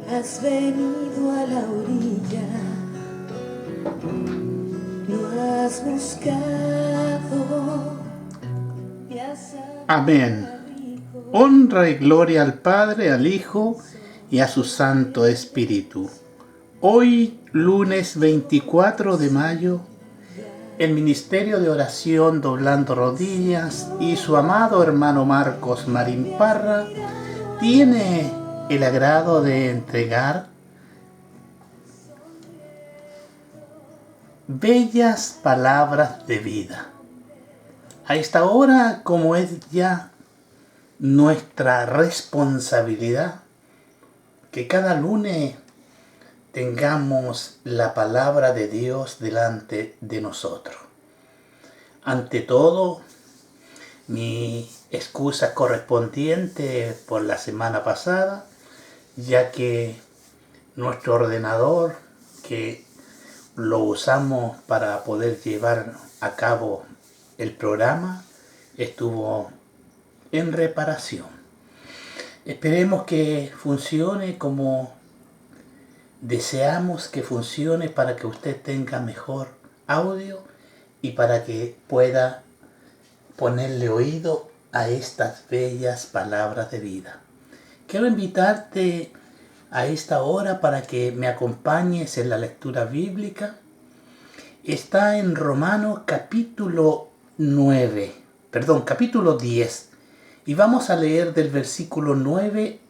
Has venido a la orilla, lo has buscado. Amén. Honra y gloria al Padre, al Hijo y a su Santo Espíritu. Hoy, lunes 24 de mayo, el Ministerio de Oración Doblando Rodillas y su amado hermano Marcos Marín Parra tiene el agrado de entregar bellas palabras de vida. A esta hora, como es ya nuestra responsabilidad, que cada lunes tengamos la palabra de Dios delante de nosotros. Ante todo, mi excusa correspondiente por la semana pasada, ya que nuestro ordenador, que lo usamos para poder llevar a cabo el programa, estuvo en reparación. Esperemos que funcione como deseamos que funcione, para que usted tenga mejor audio y para que pueda ponerle oído a estas bellas palabras de vida. Quiero invitarte a esta hora para que me acompañes en la lectura bíblica. Está en Romanos capítulo 10. Y vamos a leer del versículo 9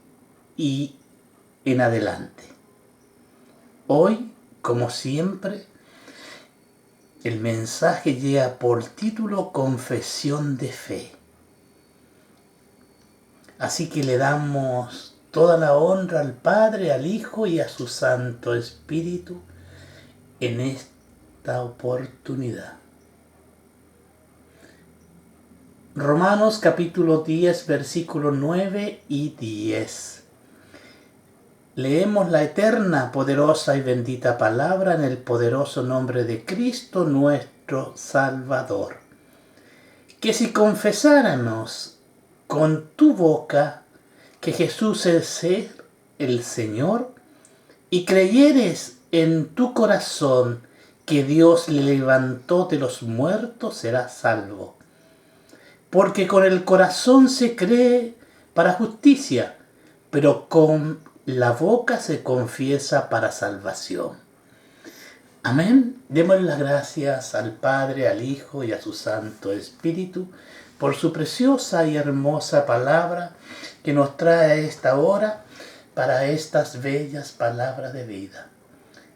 y en adelante. Hoy, como siempre, el mensaje lleva por título Confesión de Fe. Así que le damos toda la honra al Padre, al Hijo y a su Santo Espíritu en esta oportunidad. Romanos capítulo 10, versículos 9 y 10. Leemos la eterna, poderosa y bendita palabra en el poderoso nombre de Cristo nuestro Salvador. Que si confesáramos con tu boca que Jesús es el Señor, y creyeres en tu corazón que Dios le levantó de los muertos, serás salvo. Porque con el corazón se cree para justicia, pero con la boca se confiesa para salvación. Amén. Demos las gracias al Padre, al Hijo y a su Santo Espíritu por su preciosa y hermosa palabra que nos trae a esta hora para estas bellas palabras de vida.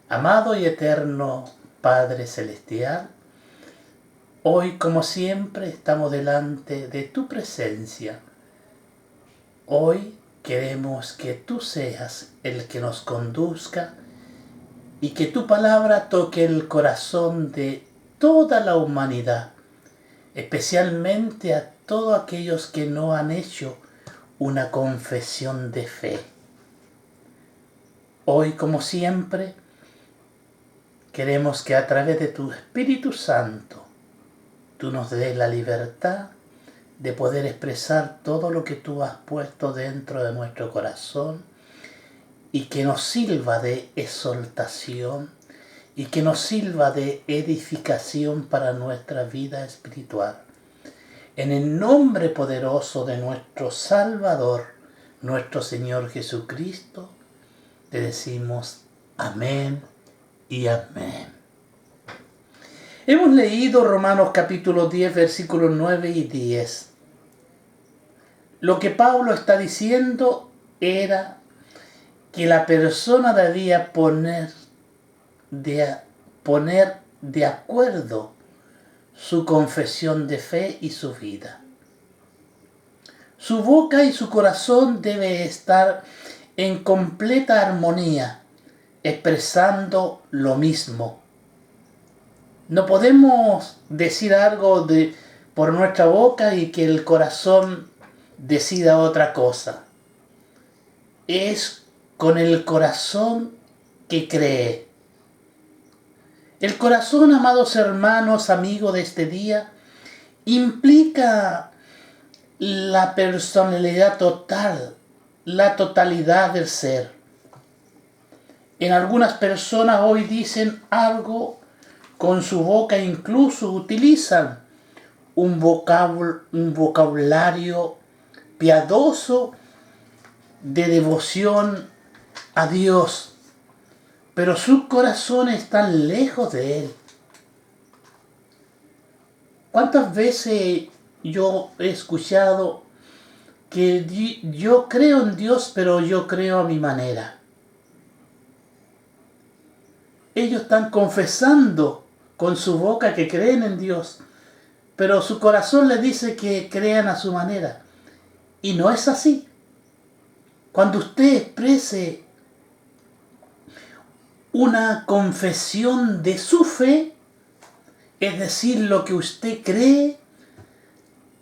Amado y eterno Padre Celestial, hoy, como siempre, estamos delante de tu presencia. Hoy queremos que tú seas el que nos conduzca y que tu palabra toque el corazón de toda la humanidad, especialmente a todos aquellos que no han hecho una confesión de fe. Hoy, como siempre, queremos que a través de tu Espíritu Santo tú nos des la libertad de poder expresar todo lo que tú has puesto dentro de nuestro corazón y que nos sirva de exhortación y que nos sirva de edificación para nuestra vida espiritual. En el nombre poderoso de nuestro Salvador, nuestro Señor Jesucristo, te decimos amén y amén. Hemos leído Romanos capítulo 10, versículos 9 y 10. Lo que Pablo está diciendo era que la persona debía poner de acuerdo su confesión de fe y su vida. Su boca y su corazón deben estar en completa armonía, expresando lo mismo. No podemos decir algo por nuestra boca y que el corazón decida otra cosa. Es con el corazón que cree. El corazón, amados hermanos, amigos de este día, implica la personalidad total, la totalidad del ser. En algunas personas hoy dicen algo con su boca, incluso utilizan un vocabulario piadoso de devoción a Dios, pero sus corazones están lejos de Él. ¿Cuántas veces yo he escuchado que yo creo en Dios, pero yo creo a mi manera? Ellos están confesando con su boca que creen en Dios, pero su corazón les dice que crean a su manera. Y no es así. Cuando usted exprese una confesión de su fe, es decir, lo que usted cree,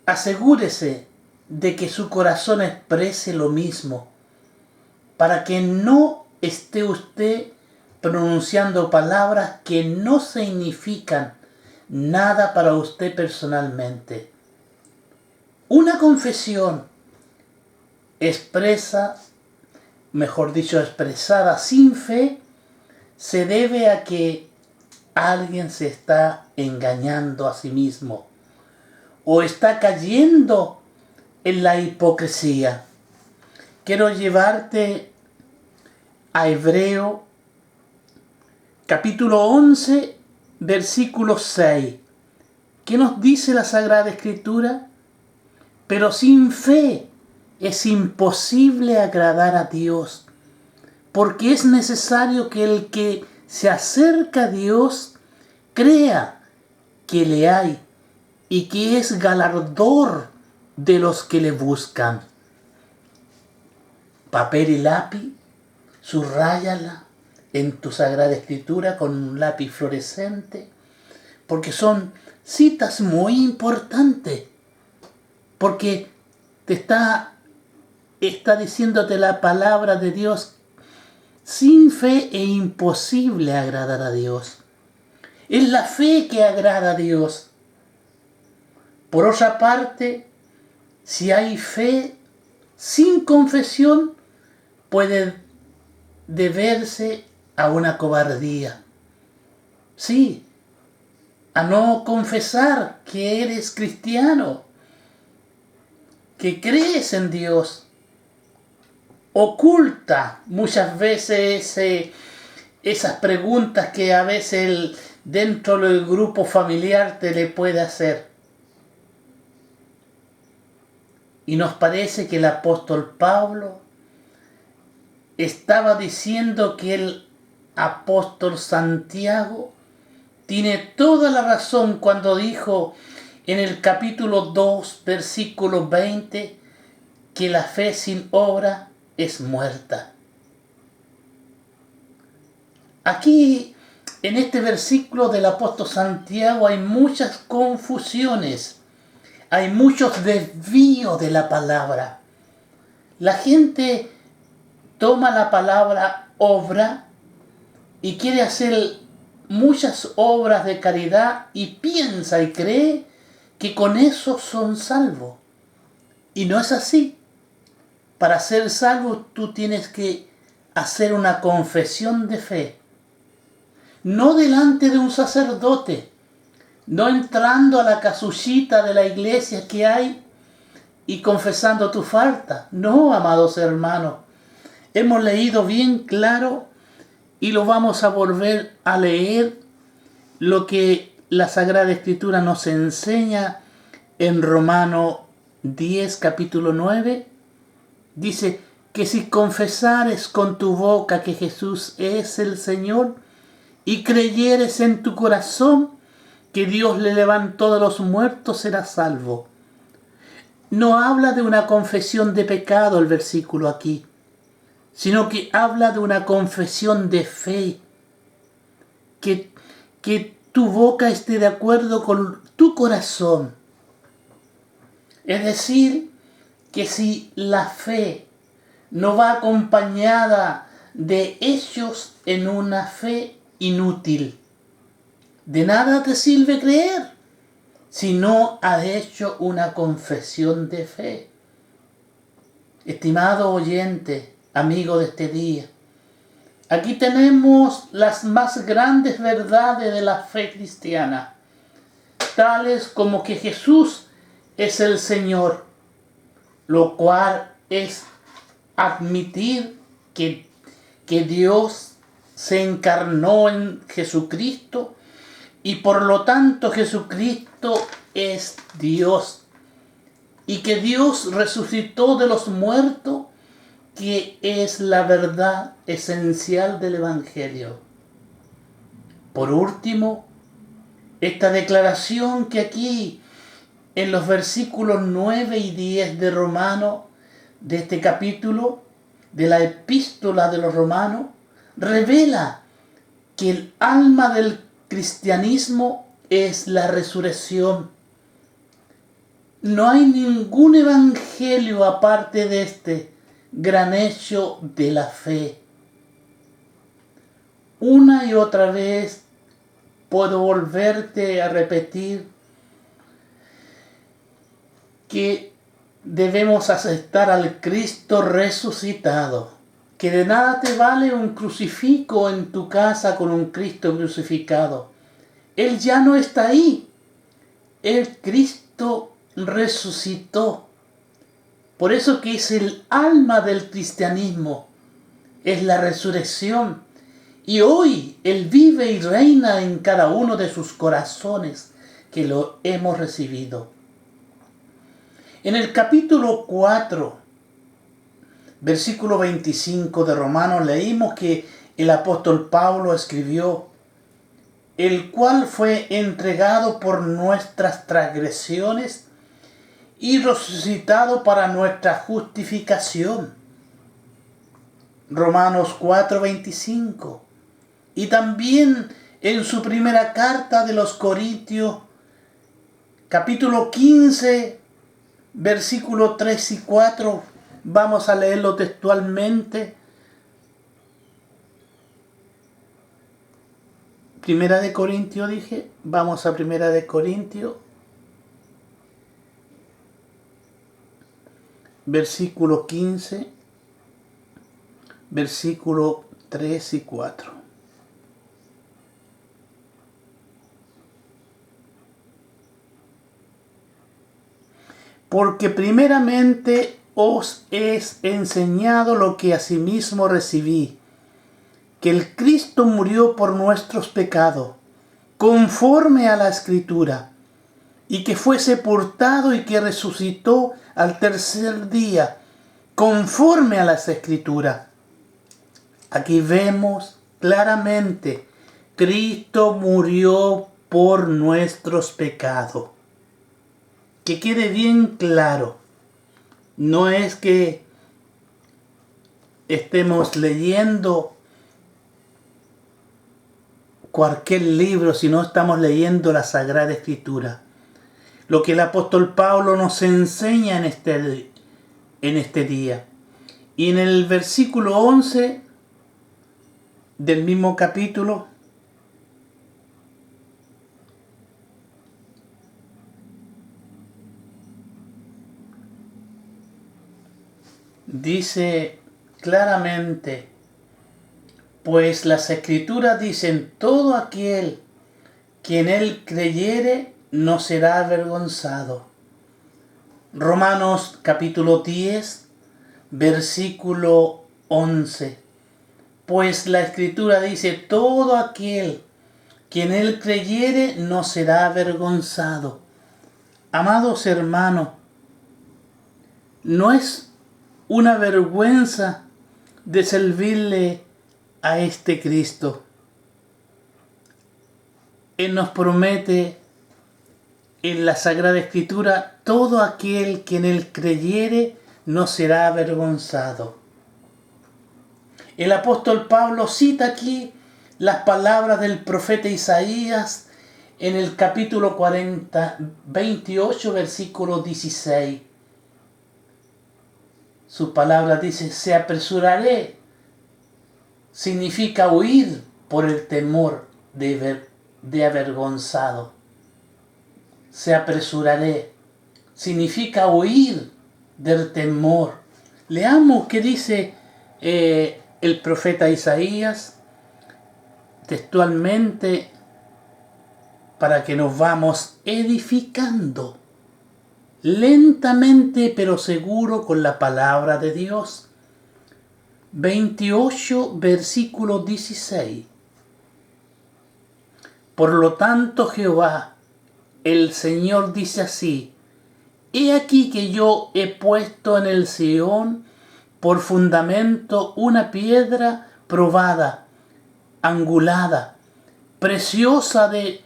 asegúrese de que su corazón exprese lo mismo, para que no esté usted pronunciando palabras que no significan nada para usted personalmente. Una confesión expresada sin fe, se debe a que alguien se está engañando a sí mismo o está cayendo en la hipocresía. Quiero llevarte a Hebreo capítulo 11, versículo 6. ¿Qué nos dice la Sagrada Escritura? Pero sin fe es imposible agradar a Dios, porque es necesario que el que se acerca a Dios crea que le hay y que es galardón de los que le buscan. Papel y lápiz, subráyala en tu Sagrada Escritura con un lápiz fluorescente, porque son citas muy importantes, porque te está diciéndote la palabra de Dios. Sin fe es imposible agradar a Dios. Es la fe que agrada a Dios. Por otra parte, si hay fe sin confesión, puede deberse a una cobardía. Sí, a no confesar que eres cristiano, que crees en Dios. Oculta muchas veces esas preguntas que a veces dentro del grupo familiar te le puede hacer. Y nos parece que el apóstol Pablo estaba diciendo que el apóstol Santiago tiene toda la razón cuando dijo en el capítulo 2, versículo 20, que la fe sin obra es muerta. Aquí, en este versículo del apóstol Santiago, hay muchas confusiones, hay muchos desvíos de la palabra. La gente toma la palabra obra y quiere hacer muchas obras de caridad y piensa y cree que con eso son salvos. Y no es así. Para ser salvo tú tienes que hacer una confesión de fe. No delante de un sacerdote, no entrando a la casullita de la iglesia que hay y confesando tu falta. No, amados hermanos, hemos leído bien claro y lo vamos a volver a leer lo que la Sagrada Escritura nos enseña en Romanos 10, capítulo 9. Dice que si confesares con tu boca que Jesús es el Señor y creyeres en tu corazón que Dios le levantó de los muertos, serás salvo. No habla de una confesión de pecado el versículo aquí, sino que habla de una confesión de fe. Que tu boca esté de acuerdo con tu corazón. Es decir, que si la fe no va acompañada de hechos en una fe inútil, de nada te sirve creer si no has hecho una confesión de fe. Estimado oyente, amigo de este día, Aquí tenemos las más grandes verdades de la fe cristiana, tales como que Jesús es el Señor, lo cual es admitir que Dios se encarnó en Jesucristo y por lo tanto Jesucristo es Dios y que Dios resucitó de los muertos, que es la verdad esencial del Evangelio. Por último, esta declaración que aquí en los versículos 9 y 10 de Romanos, de este capítulo, de la epístola de los Romanos, revela que el alma del cristianismo es la resurrección. No hay ningún evangelio aparte de este gran hecho de la fe. Una y otra vez puedo volverte a repetir que debemos aceptar al Cristo resucitado, que de nada te vale un crucifijo en tu casa con un Cristo crucificado. Él ya no está ahí. El Cristo resucitó. Por eso que es el alma del cristianismo, es la resurrección. Y hoy Él vive y reina en cada uno de sus corazones que lo hemos recibido. En el capítulo 4, versículo 25 de Romanos, leímos que el apóstol Pablo escribió: el cual fue entregado por nuestras transgresiones y resucitado para nuestra justificación. Romanos 4:25. Y también en su primera carta de los Corintios, capítulo 15, versículos 3 y 4, vamos a leerlo textualmente. Primera de Corintios dije, vamos a Primera de Corintios, versículo 15, versículo 3 y 4. Porque primeramente os es enseñado lo que asimismo recibí, que el Cristo murió por nuestros pecados, conforme a la Escritura, y que fue sepultado y que resucitó al tercer día, conforme a las Escrituras. Aquí vemos claramente, Cristo murió por nuestros pecados. Que quede bien claro, no es que estemos leyendo cualquier libro, sino estamos leyendo la Sagrada Escritura. Lo que el apóstol Pablo nos enseña en este día. Y en el versículo 11 del mismo capítulo, dice claramente: pues las Escrituras dicen, todo aquel que en él creyere no será avergonzado. Romanos capítulo 10, versículo 11. Pues la Escritura dice, todo aquel que en él creyere no será avergonzado. Amados hermanos, no es una vergüenza de servirle a este Cristo. Él nos promete en la Sagrada Escritura, todo aquel que en él creyere no será avergonzado. El apóstol Pablo cita aquí las palabras del profeta Isaías en el capítulo 28, versículo 16. Su palabra dice, se apresuraré, significa huir por el temor de avergonzado. Se apresuraré, significa huir del temor. Leamos qué dice el profeta Isaías textualmente para que nos vamos edificando lentamente pero seguro con la palabra de Dios. 28, versículo 16. Por lo tanto, Jehová, el Señor, dice así: He aquí que yo he puesto en el Sión por fundamento una piedra probada, angulada, preciosa de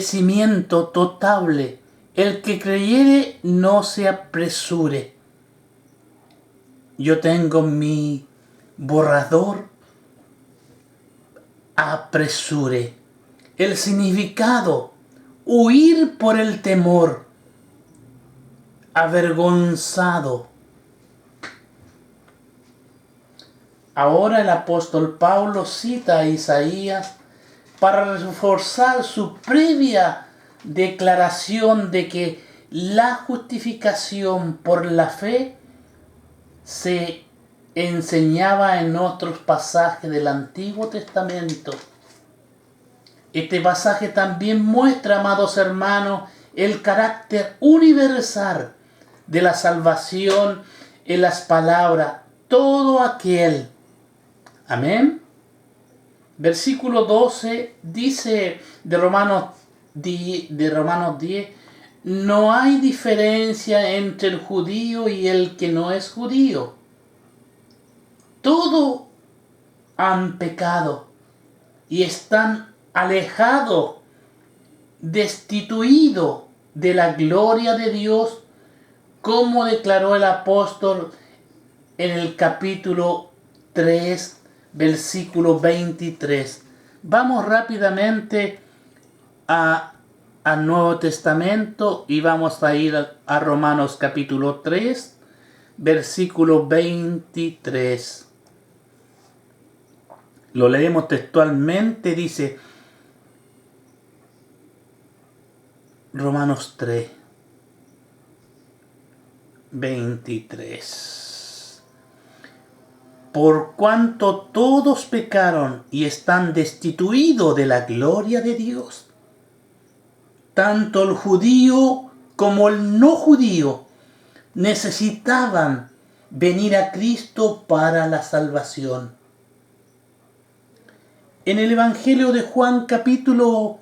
cimiento totable. El que creyere no se apresure. Yo tengo mi borrador, apresure. El significado: huir por el temor, avergonzado. Ahora el apóstol Pablo cita a Isaías para reforzar su previa declaración de que la justificación por la fe se enseñaba en otros pasajes del Antiguo Testamento. Este pasaje también muestra, amados hermanos, el carácter universal de la salvación en las palabras: todo aquel. Amén. Versículo 12 dice de Romanos 10, no hay diferencia entre el judío y el que no es judío. Todos han pecado y están alejados, destituidos de la gloria de Dios, como declaró el apóstol en el capítulo 3, versículo 23. Vamos rápidamente al Nuevo Testamento y vamos a ir a Romanos capítulo 3, versículo 23. Lo leemos textualmente, dice Romanos 3, 23. Por cuanto todos pecaron y están destituidos de la gloria de Dios, tanto el judío como el no judío necesitaban venir a Cristo para la salvación. En el Evangelio de Juan capítulo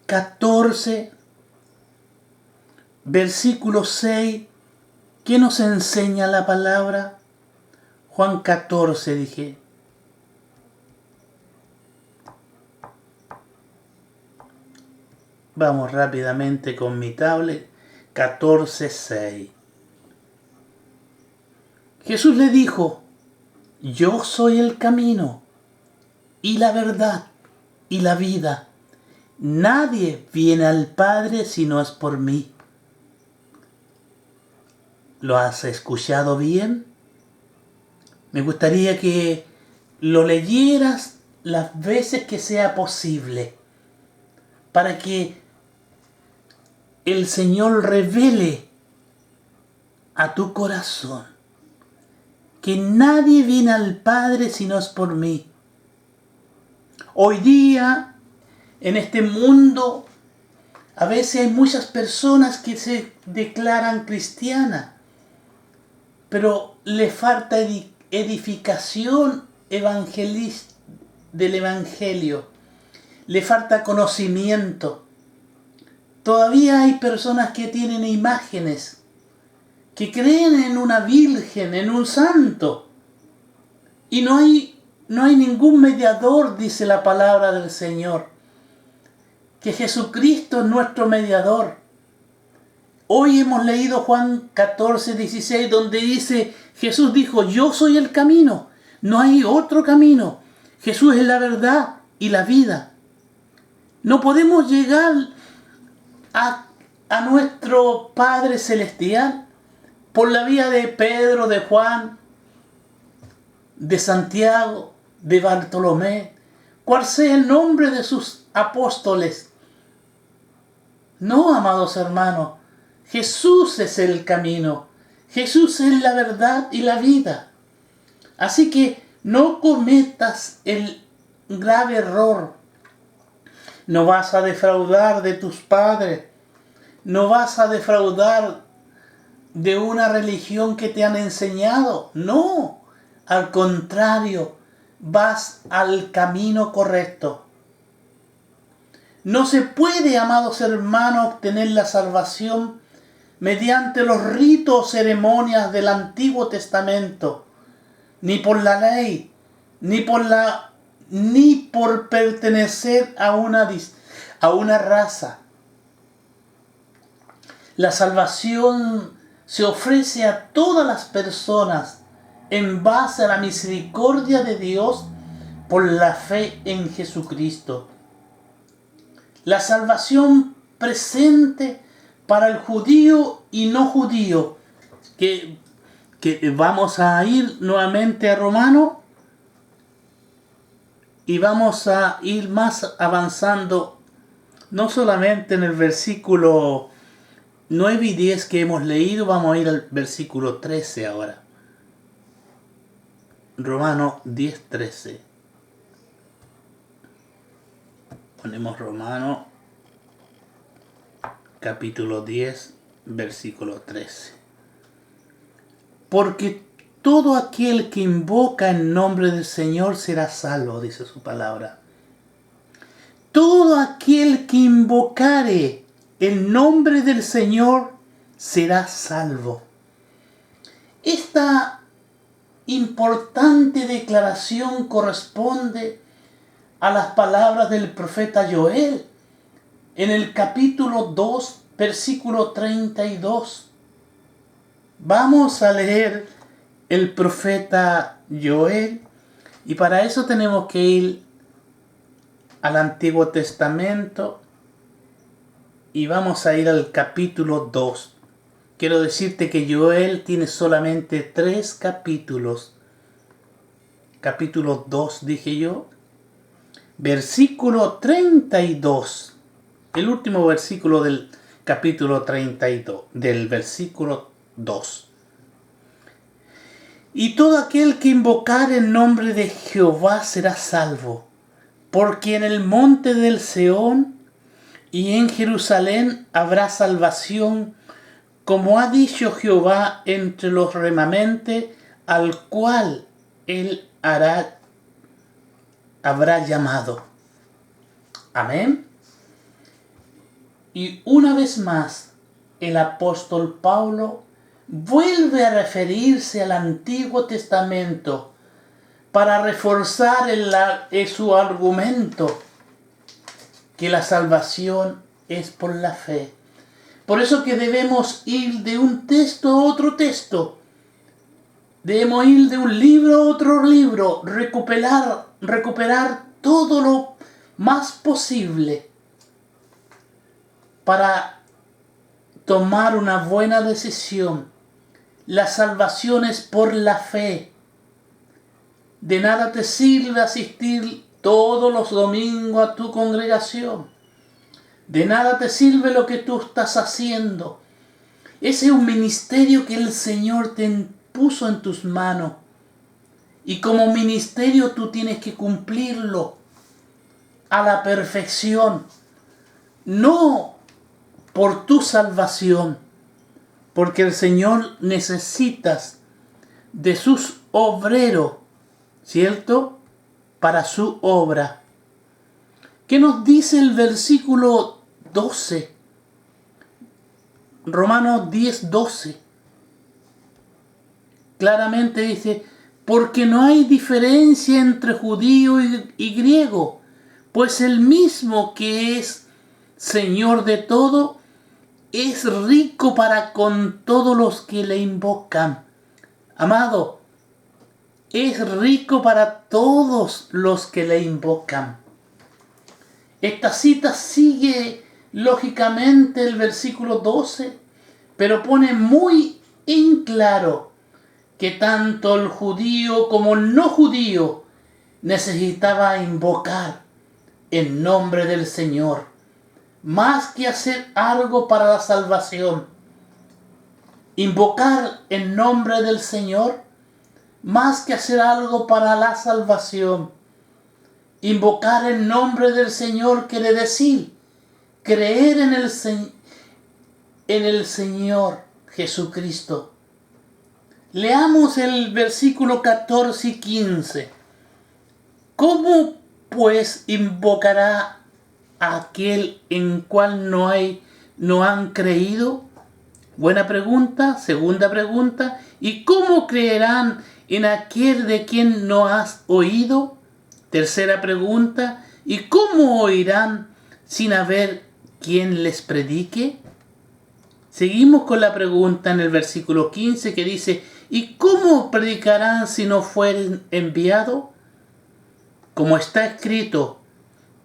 14, versículo 6, ¿qué nos enseña la palabra? Juan 14, dije. Vamos rápidamente con mi tablet. 14, 6. Jesús le dijo: yo soy el camino y la verdad y la vida. Nadie viene al Padre si no es por mí. ¿Lo has escuchado bien? Me gustaría que lo leyeras las veces que sea posible, para que el Señor revele a tu corazón que nadie viene al Padre si no es por mí. Hoy día, en este mundo, a veces hay muchas personas que se declaran cristianas, pero le falta edificación del Evangelio, le falta conocimiento. Todavía hay personas que tienen imágenes, que creen en una virgen, en un santo, y no hay ningún mediador, dice la palabra del Señor, que Jesucristo es nuestro mediador. Hoy hemos leído Juan 14, 16, donde dice, Jesús dijo: yo soy el camino, no hay otro camino. Jesús es la verdad y la vida. No podemos llegar a nuestro Padre Celestial por la vía de Pedro, de Juan, de Santiago, de Bartolomé, cual sea el nombre de sus apóstoles. No, amados hermanos, Jesús es el camino, Jesús es la verdad y la vida. Así que no cometas el grave error. No vas a defraudar de tus padres. No vas a defraudar de una religión que te han enseñado. No, al contrario, vas al camino correcto. No se puede, amados hermanos, obtener la salvación mediante los ritos o ceremonias del Antiguo Testamento, ni por la ley, ni por pertenecer a una raza. La salvación se ofrece a todas las personas en base a la misericordia de Dios por la fe en Jesucristo. La salvación presente para el judío y no judío, que vamos a ir nuevamente a Romano y vamos a ir más avanzando, no solamente en el versículo 9 y 10 que hemos leído, vamos a ir al versículo 13 ahora. Romano 10, 13. Ponemos Romano capítulo 10, versículo 13. Porque todo aquel que invoca el nombre del Señor será salvo, dice su palabra. Todo aquel que invocare el nombre del Señor será salvo. Esta importante declaración corresponde a las palabras del profeta Joel en el capítulo 2, versículo 32. Vamos a leer el profeta Joel y para eso tenemos que ir al Antiguo Testamento y vamos a ir al capítulo 2. Quiero decirte que Joel tiene solamente 3 capítulos. Capítulo 2 dije yo. Versículo 32. El último versículo del capítulo 32. Del versículo 2. Y todo aquel que invocar el nombre de Jehová será salvo. Porque en el monte del Seón y en Jerusalén habrá salvación, como ha dicho Jehová entre los remanentes, al cual él habrá llamado. Amén. Y una vez más, el apóstol Pablo vuelve a referirse al Antiguo Testamento para reforzar su argumento que la salvación es por la fe. Por eso que debemos ir de un texto a otro texto. Debemos ir de un libro a otro libro, recuperar todo lo más posible para tomar una buena decisión. La salvación es por la fe. De nada te sirve asistir todos los domingos a tu congregación. De nada te sirve lo que tú estás haciendo. Ese es un ministerio que el Señor te puso en tus manos. Y como ministerio tú tienes que cumplirlo a la perfección. No por tu salvación, porque el Señor necesita de sus obreros, ¿cierto? Para su obra. ¿Qué nos dice el versículo 12? Romanos 10, 12. Claramente dice, porque no hay diferencia entre judío y griego, pues el mismo que es Señor de todo, es rico para con todos los que le invocan. Amado, es rico para todos los que le invocan. Esta cita sigue lógicamente el versículo 12, pero pone muy en claro que tanto el judío como el no judío necesitaba invocar el nombre del Señor, más que hacer algo para la salvación. Invocar el nombre del Señor más que hacer algo para la salvación. Invocar el nombre del Señor quiere decir creer en el Señor Jesucristo. Leamos el versículo 14 y 15. ¿Cómo pues invocará a aquel en cual no han creído? Buena pregunta. Segunda pregunta. ¿Y cómo creerán en aquel de quien no has oído? Tercera pregunta. ¿Y cómo oirán sin haber quien les predique? Seguimos con la pregunta en el versículo 15 que dice: ¿y cómo predicarán si no fueren enviados? Como está escrito: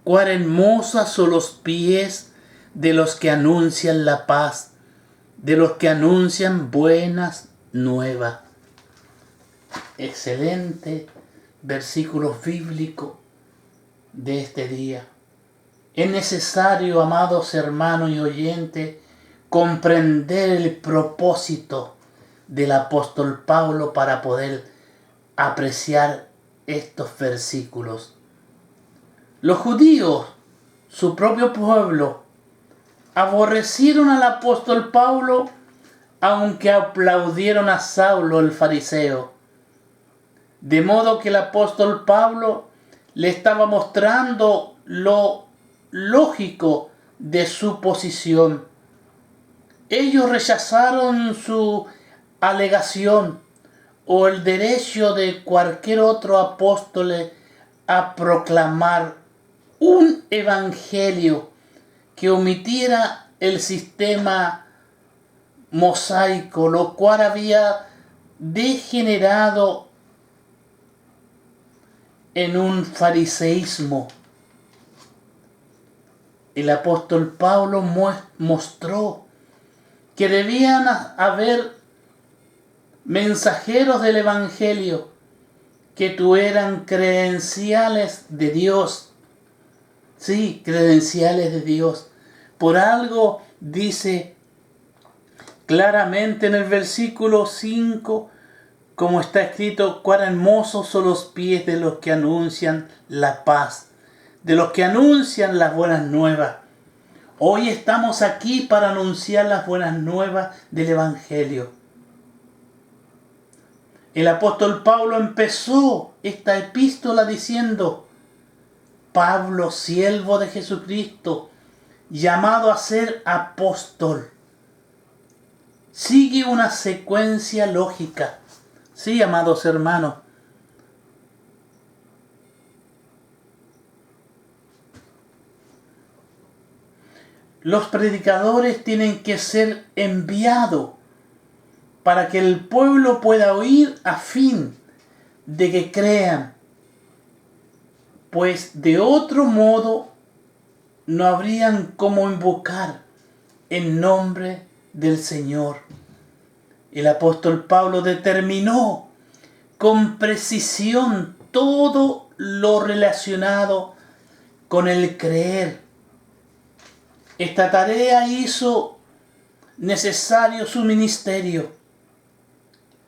cuán hermosos son los pies de los que anuncian la paz, de los que anuncian buenas nuevas. Excelente versículo bíblico de este día. Es necesario, amados hermanos y oyentes, comprender el propósito del apóstol Pablo para poder apreciar estos versículos. Los judíos, su propio pueblo, aborrecieron al apóstol Pablo, aunque aplaudieron a Saulo el fariseo. De modo que el apóstol Pablo le estaba mostrando lo lógico de su posición. Ellos rechazaron su alegación o el derecho de cualquier otro apóstol a proclamar un evangelio que omitiera el sistema mosaico, lo cual había degenerado en un fariseísmo. El apóstol Pablo mostró que debían haber mensajeros del evangelio que tuvieran credenciales de Dios. Sí, credenciales de Dios. Por algo dice claramente en el versículo 5, como está escrito: cuán hermosos son los pies de los que anuncian la paz, de los que anuncian las buenas nuevas. Hoy estamos aquí para anunciar las buenas nuevas del Evangelio. El apóstol Pablo empezó esta epístola diciendo: Pablo, siervo de Jesucristo, llamado a ser apóstol. Sigue una secuencia lógica. Sí, amados hermanos. Los predicadores tienen que ser enviados para que el pueblo pueda oír a fin de que crean, pues de otro modo no habrían cómo invocar en nombre del Señor. El apóstol Pablo determinó con precisión todo lo relacionado con el creer. Esta tarea hizo necesario su ministerio.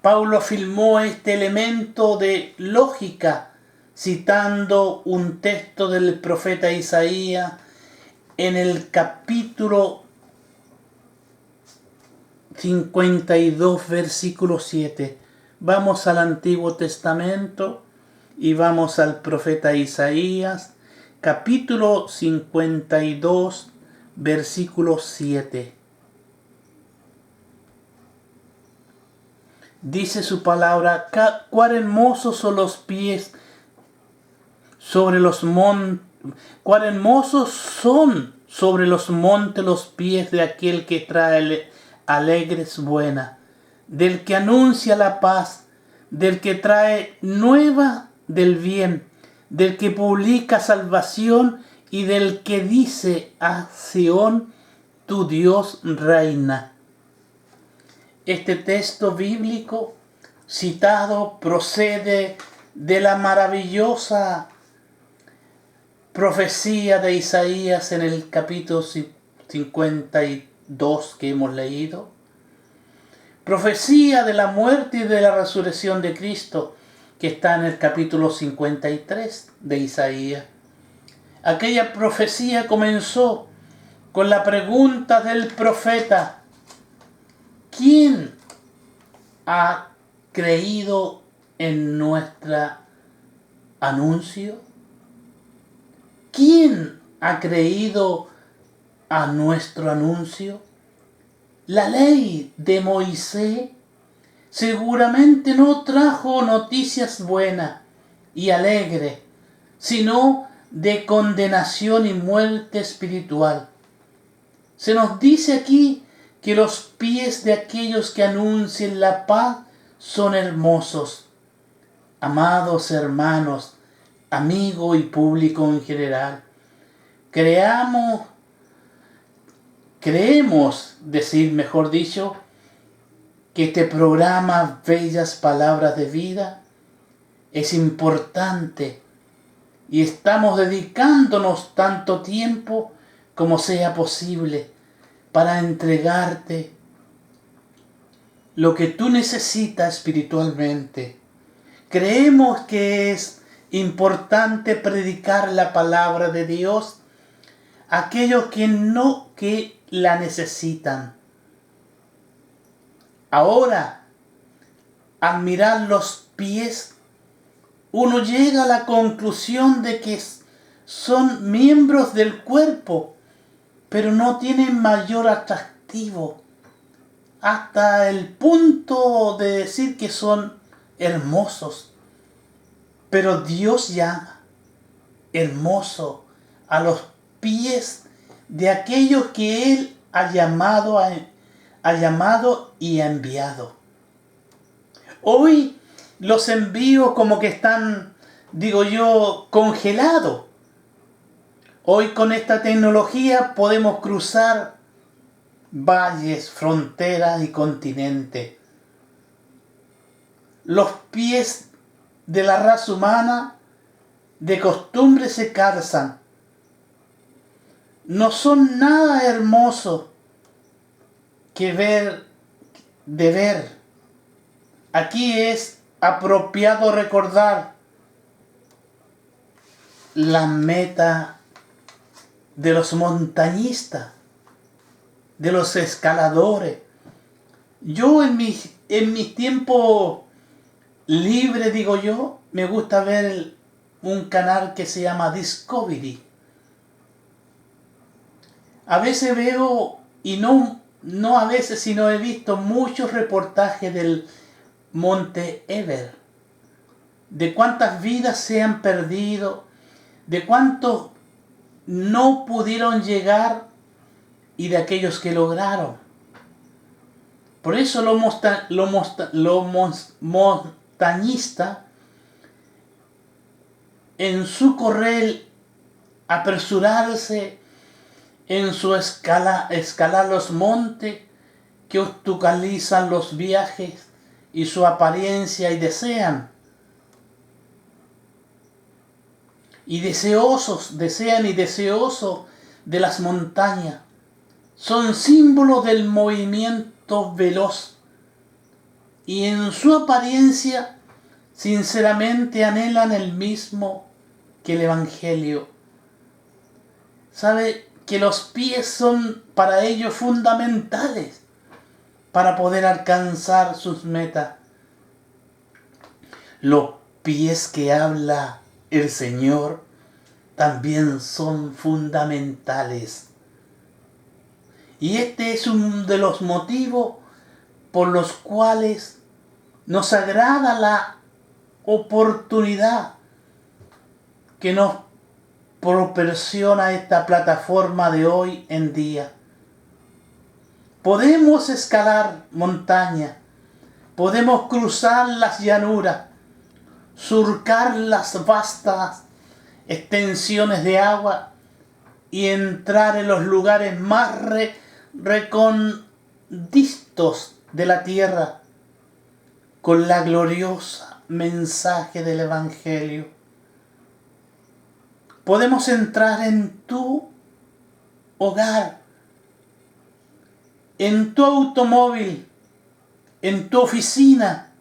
Pablo afirmó este elemento de lógica citando un texto del profeta Isaías en el capítulo 52, versículo 7. Vamos al Antiguo Testamento y vamos al profeta Isaías, capítulo 52, versículo 7. Dice su palabra: cuán hermosos son los pies sobre los montes, cuán hermosos son sobre los montes los pies de aquel que trae alegres buenas, del que anuncia la paz, del que trae nueva del bien, del que publica salvación y del que dice a Sión: tu Dios reina. Este texto bíblico citado procede de la maravillosa profecía de Isaías en el capítulo 52 que hemos leído, profecía de la muerte y de la resurrección de Cristo, que está en el capítulo 53 de Isaías. Aquella profecía comenzó con la pregunta del profeta: ¿quién ha creído en nuestro anuncio? ¿Quién ha creído a nuestro anuncio? La ley de Moisés seguramente no trajo noticias buenas y alegres, sino de condenación y muerte espiritual. Se nos dice aquí que los pies de aquellos que anuncian la paz son hermosos. Amados hermanos, amigos y público en general, creemos, decir mejor dicho, que este programa Bellas Palabras de Vida es importante y estamos dedicándonos tanto tiempo como sea posible para entregarte lo que tú necesitas espiritualmente. Creemos que es importante predicar la palabra de Dios a aquellos que la necesitan. Ahora, al mirar los pies, uno llega a la conclusión de que son miembros del cuerpo, pero no tienen mayor atractivo, hasta el punto de decir que son hermosos. Pero Dios llama hermoso a los pies de aquellos que Él ha llamado y ha enviado. Hoy los envíos como que están, digo yo, congelados. Hoy con esta tecnología podemos cruzar valles, fronteras y continentes. Los pies de la raza humana de costumbre se calzan. No son nada hermosos de ver. Aquí es apropiado recordar la meta de los montañistas, de los escaladores. Yo en mis tiempos libres, digo yo, me gusta ver un canal que se llama Discovery. A veces veo, y no a veces, sino he visto muchos reportajes del Monte Everest, de cuántas vidas se han perdido, de cuántos no pudieron llegar y de aquellos que lograron. Por eso los montañistas en su correr, apresurarse en su escalar los montes que obstaculizan los viajes y su apariencia y desean y deseosos de las montañas. Son símbolos del movimiento veloz y en su apariencia sinceramente anhelan el mismo que el Evangelio. ¿Sabe que los pies son para ellos fundamentales para poder alcanzar sus metas? Los pies que habla el Señor también son fundamentales. Y este es uno de los motivos por los cuales nos agrada la oportunidad que nos proporciona esta plataforma de hoy en día. Podemos escalar montañas, podemos cruzar las llanuras, surcar las vastas extensiones de agua y entrar en los lugares más recónditos de la tierra con la gloriosa mensaje del Evangelio. Podemos entrar en tu hogar, en tu automóvil, en tu oficina,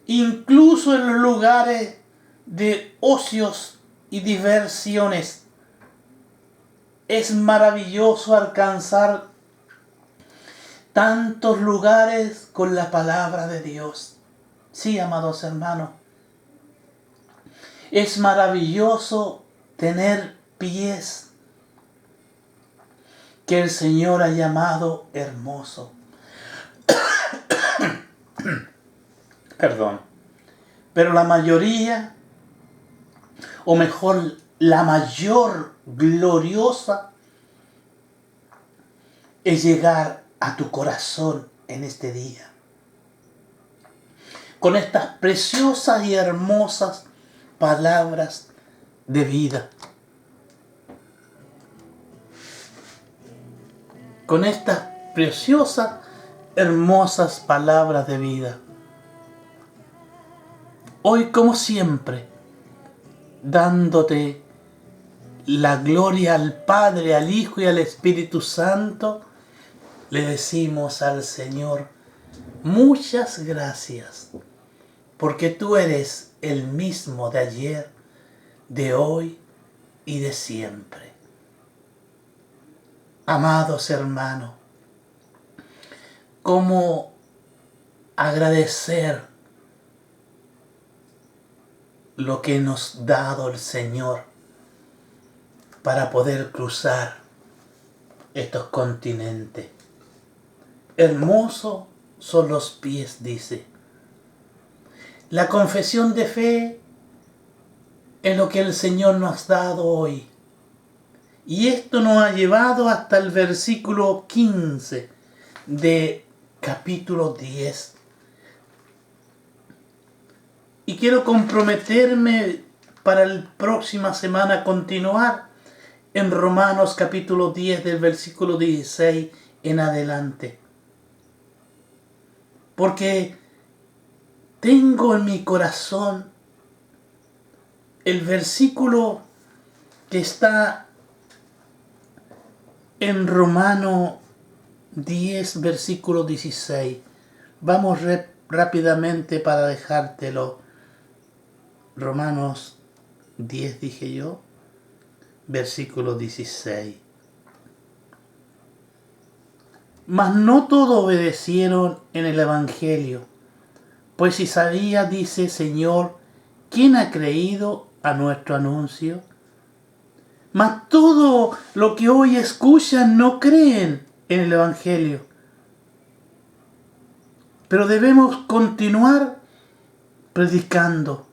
incluso en los lugares de ocios y diversiones. Es maravilloso alcanzar tantos lugares con la palabra de Dios. Sí, amados hermanos, es maravilloso tener pies que el Señor ha llamado hermoso. Perdón. Pero la mayoría, o mejor, la mayor gloriosa, es llegar a tu corazón en este día, con estas preciosas y hermosas palabras de vida. Con estas preciosas, hermosas palabras de vida. Hoy, como siempre, dándote la gloria al Padre, al Hijo y al Espíritu Santo, le decimos al Señor, muchas gracias, porque tú eres el mismo de ayer, de hoy y de siempre. Amados hermanos, ¿cómo agradecer lo que nos ha dado el Señor para poder cruzar estos continentes? Hermosos son los pies, dice. La confesión de fe es lo que el Señor nos ha dado hoy. Y esto nos ha llevado hasta el versículo 15 de capítulo 10. Y quiero comprometerme para la próxima semana a continuar en Romanos capítulo 10 del versículo 16 en adelante. Porque tengo en mi corazón el versículo que está en Romanos 10, versículo 16. Vamos rápidamente para dejártelo. Romanos 10, dije yo, versículo 16. Mas no todos obedecieron en el Evangelio, pues Isaías dice, Señor, ¿quién ha creído a nuestro anuncio? Mas todo lo que hoy escuchan no creen en el Evangelio. Pero debemos continuar predicando,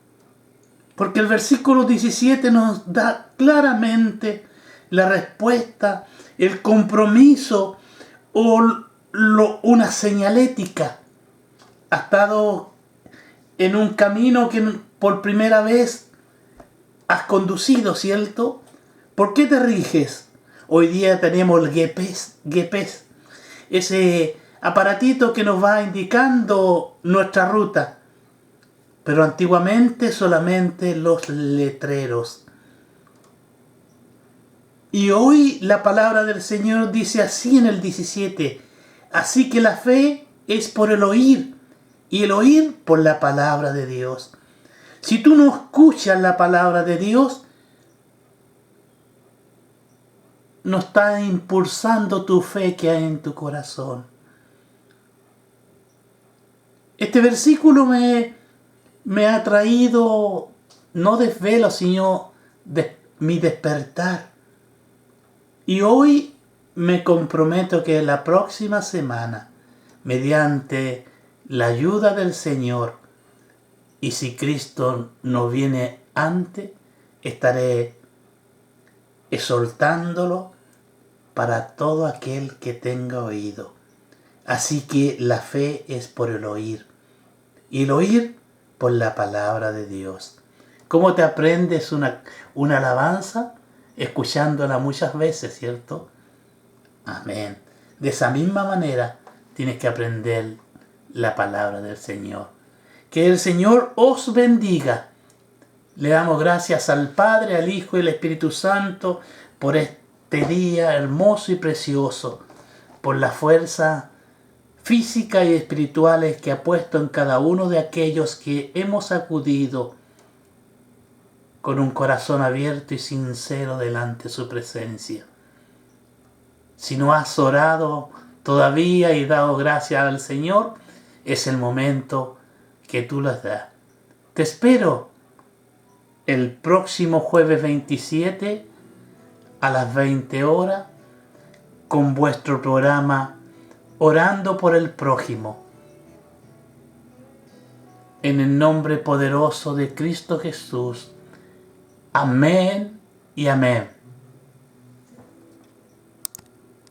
porque el versículo 17 nos da claramente la respuesta, el compromiso o una señalética. Has estado en un camino que por primera vez has conducido, ¿cierto? ¿Por qué te riges? Hoy día tenemos el GPS, ese aparatito que nos va indicando nuestra ruta. Pero antiguamente solamente los letreros. Y hoy la palabra del Señor dice así en el 17. Así que la fe es por el oír, y el oír por la palabra de Dios. Si tú no escuchas la palabra de Dios, no está impulsando tu fe que hay en tu corazón. Este versículo me ha traído no desvelo, sino mi despertar. Y hoy me comprometo que la próxima semana, mediante la ayuda del Señor, y si Cristo no viene antes, estaré exhortándolo para todo aquel que tenga oído. Así que la fe es por el oír, y el oír por la palabra de Dios. ¿Cómo te aprendes una alabanza? Escuchándola muchas veces, ¿cierto? Amén. De esa misma manera tienes que aprender la palabra del Señor. Que el Señor os bendiga. Le damos gracias al Padre, al Hijo y al Espíritu Santo por este día hermoso y precioso, por la fuerza físicas y espirituales que ha puesto en cada uno de aquellos que hemos acudido con un corazón abierto y sincero delante de su presencia. Si no has orado todavía y dado gracias al Señor, es el momento que tú las das. Te espero el próximo jueves 27 a las 20 horas con vuestro programa Orando por el Prójimo. En el nombre poderoso de Cristo Jesús. Amén y amén.